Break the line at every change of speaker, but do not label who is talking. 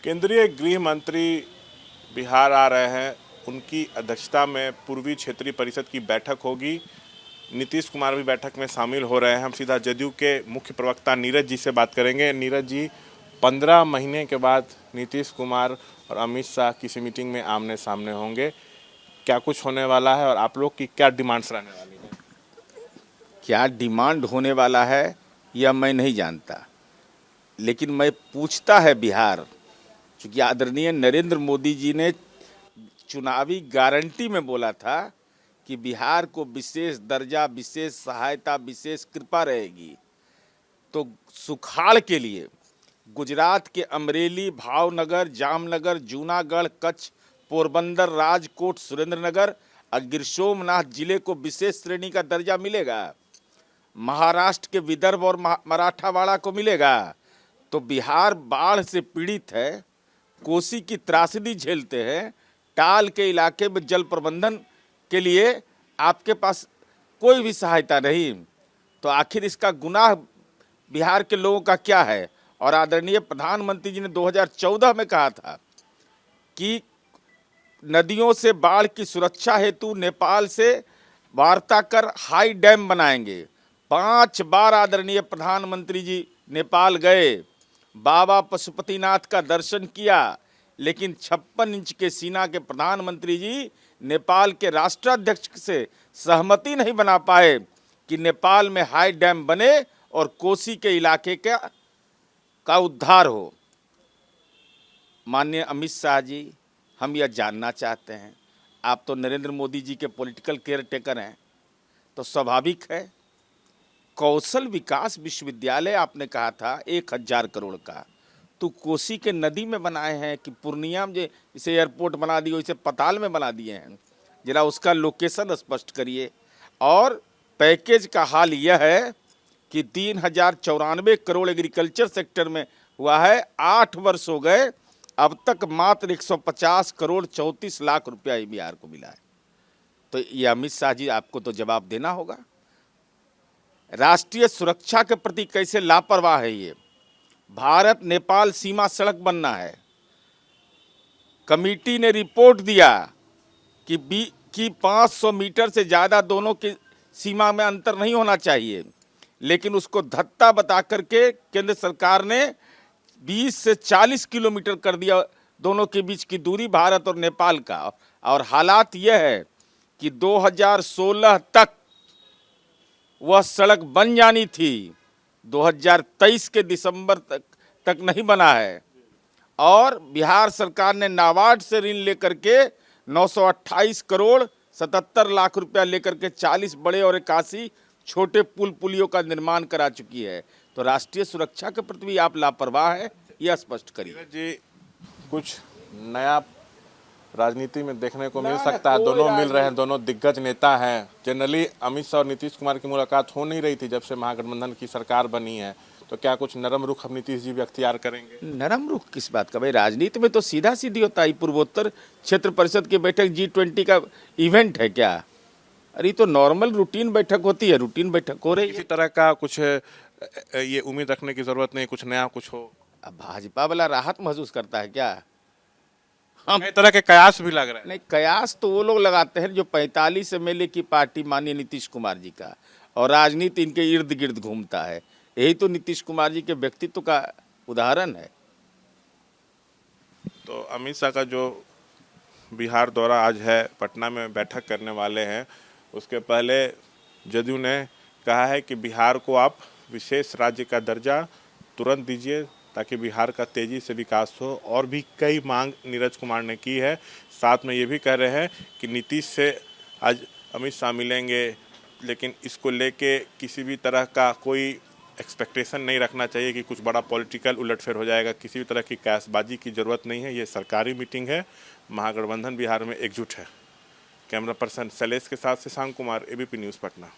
केंद्रीय गृह मंत्री बिहार आ रहे हैं। उनकी अध्यक्षता में पूर्वी क्षेत्रीय परिषद की बैठक होगी। नीतीश कुमार भी बैठक में शामिल हो रहे हैं। हम सीधा जदयू के मुख्य प्रवक्ता नीरज जी से बात करेंगे। नीरज जी, 15 महीने के बाद नीतीश कुमार और अमित शाह किसी मीटिंग में आमने सामने होंगे। क्या कुछ होने वाला है और आप लोग की क्या डिमांड्स रहने वाली है?
क्या डिमांड होने वाला है यह मैं नहीं जानता, लेकिन मैं पूछता है बिहार, क्योंकि आदरणीय नरेंद्र मोदी जी ने चुनावी गारंटी में बोला था कि बिहार को विशेष दर्जा, विशेष सहायता, विशेष कृपा रहेगी। तो सुखाड़ के लिए गुजरात के अमरेली, भावनगर, जामनगर, जूनागढ़, कच्छ, पोरबंदर, राजकोट, सुरेंद्रनगर और गिर सोमनाथ जिले को विशेष श्रेणी का दर्जा मिलेगा। महाराष्ट्र के विदर्भ और मराठावाड़ा को मिलेगा। तो बिहार बाढ़ से पीड़ित है, कोसी की त्रासदी झेलते हैं, टाल के इलाके में जल प्रबंधन के लिए आपके पास कोई भी सहायता नहीं। तो आखिर इसका गुनाह बिहार के लोगों का क्या है? और आदरणीय प्रधानमंत्री जी ने 2014 में कहा था कि नदियों से बाढ़ की सुरक्षा हेतु नेपाल से वार्ता कर हाई डैम बनाएंगे। 5 बार आदरणीय प्रधानमंत्री जी नेपाल गए, बाबा पशुपतिनाथ का दर्शन किया, लेकिन 56 इंच के सीना के प्रधानमंत्री जी नेपाल के राष्ट्राध्यक्ष से सहमति नहीं बना पाए कि नेपाल में हाई डैम बने और कोसी के इलाके का उद्धार हो। माननीय अमित शाह जी, हम यह जानना चाहते हैं, आप तो नरेंद्र मोदी जी के पॉलिटिकल केयर टेकर हैं, तो स्वाभाविक है कौशल विकास विश्वविद्यालय आपने कहा था 1000 करोड़ का, तो कोसी के नदी में बनाए हैं कि पूर्णिया में इसे एयरपोर्ट बना दिए, इसे पताल में बना दिए हैं? जरा उसका लोकेशन स्पष्ट करिए। और पैकेज का हाल यह है कि 3094 करोड़ एग्रीकल्चर सेक्टर में हुआ है। 8 वर्ष हो गए, अब तक मात्र 150 करोड़ 34 लाख रुपया ही बिहार को मिला है। तो ये अमित शाह जी, आपको तो जवाब देना होगा। राष्ट्रीय सुरक्षा के प्रति कैसे लापरवाह है ये। भारत नेपाल सीमा सड़क बनना है। कमेटी ने रिपोर्ट दिया कि 500 मीटर से ज़्यादा दोनों की सीमा में अंतर नहीं होना चाहिए, लेकिन उसको धत्ता बता करके केंद्र सरकार ने 20 से 40 किलोमीटर कर दिया दोनों के बीच की दूरी, भारत और नेपाल का। और हालात यह है कि 2016 तक वह सड़क बन जानी थी, 2023 के दिसंबर तक नहीं बना है। और बिहार सरकार ने नाबार्ड से ऋण लेकर के 928 करोड़ 77 लाख रुपया लेकर के 40 बड़े और 81 छोटे पुल पुलियों का निर्माण करा चुकी है। तो राष्ट्रीय सुरक्षा के प्रति भी आप लापरवाह है, यह स्पष्ट करिए
जी। कुछ नया राजनीति में देखने को मिल सकता है? दोनों मिल रहे हैं, दोनों दिग्गज नेता हैं। जनरली अमित शाह और नीतीश कुमार की मुलाकात हो नहीं रही थी जब से महागठबंधन की सरकार बनी है। तो क्या कुछ नरम रुख अब नीतीश जी भी अख्तियार करेंगे?
नरम रुख किस बात का भाई? राजनीति में तो सीधा सीधी होता है। पूर्वोत्तर क्षेत्र परिषद की बैठक G20 का इवेंट है क्या? अरे तो नॉर्मल रूटीन बैठक होती है, रूटीन बैठक हो रही है।
इसी तरह का कुछ ये उम्मीद रखने की जरूरत नहीं, कुछ नया कुछ हो।
अब भाजपा वाला राहत महसूस करता है क्या?
हम कई तरह के कयास भी लग रहे हैं।
नहीं, कयास तो वो लोग लगाते हैं जो 45 MLA की पार्टी माननीय नीतीश कुमार जी का, और राजनीति इनके इर्द गिर्द घूमता है। यही तो नीतीश कुमार जी के व्यक्तित्व का उदाहरण है।
तो अमित शाह का जो बिहार दौरा आज है, पटना में बैठक करने वाले हैं, उसके पहले जदयू ने कहा है कि बिहार को आप विशेष राज्य का दर्जा तुरंत दीजिए ताकि बिहार का तेज़ी से विकास हो। और भी कई मांग नीरज कुमार ने की है। साथ में ये भी कह रहे हैं कि नीतीश से आज अमित शाह मिलेंगे, लेकिन इसको लेके किसी भी तरह का कोई एक्सपेक्टेशन नहीं रखना चाहिए कि कुछ बड़ा पॉलिटिकल उलटफेर हो जाएगा। किसी भी तरह की कैशबाजी की ज़रूरत नहीं है। ये सरकारी मीटिंग है। महागठबंधन बिहार में एकजुट है। कैमरा पर्सन शैलेश के साथ शशांक कुमार, ABP न्यूज़ पटना।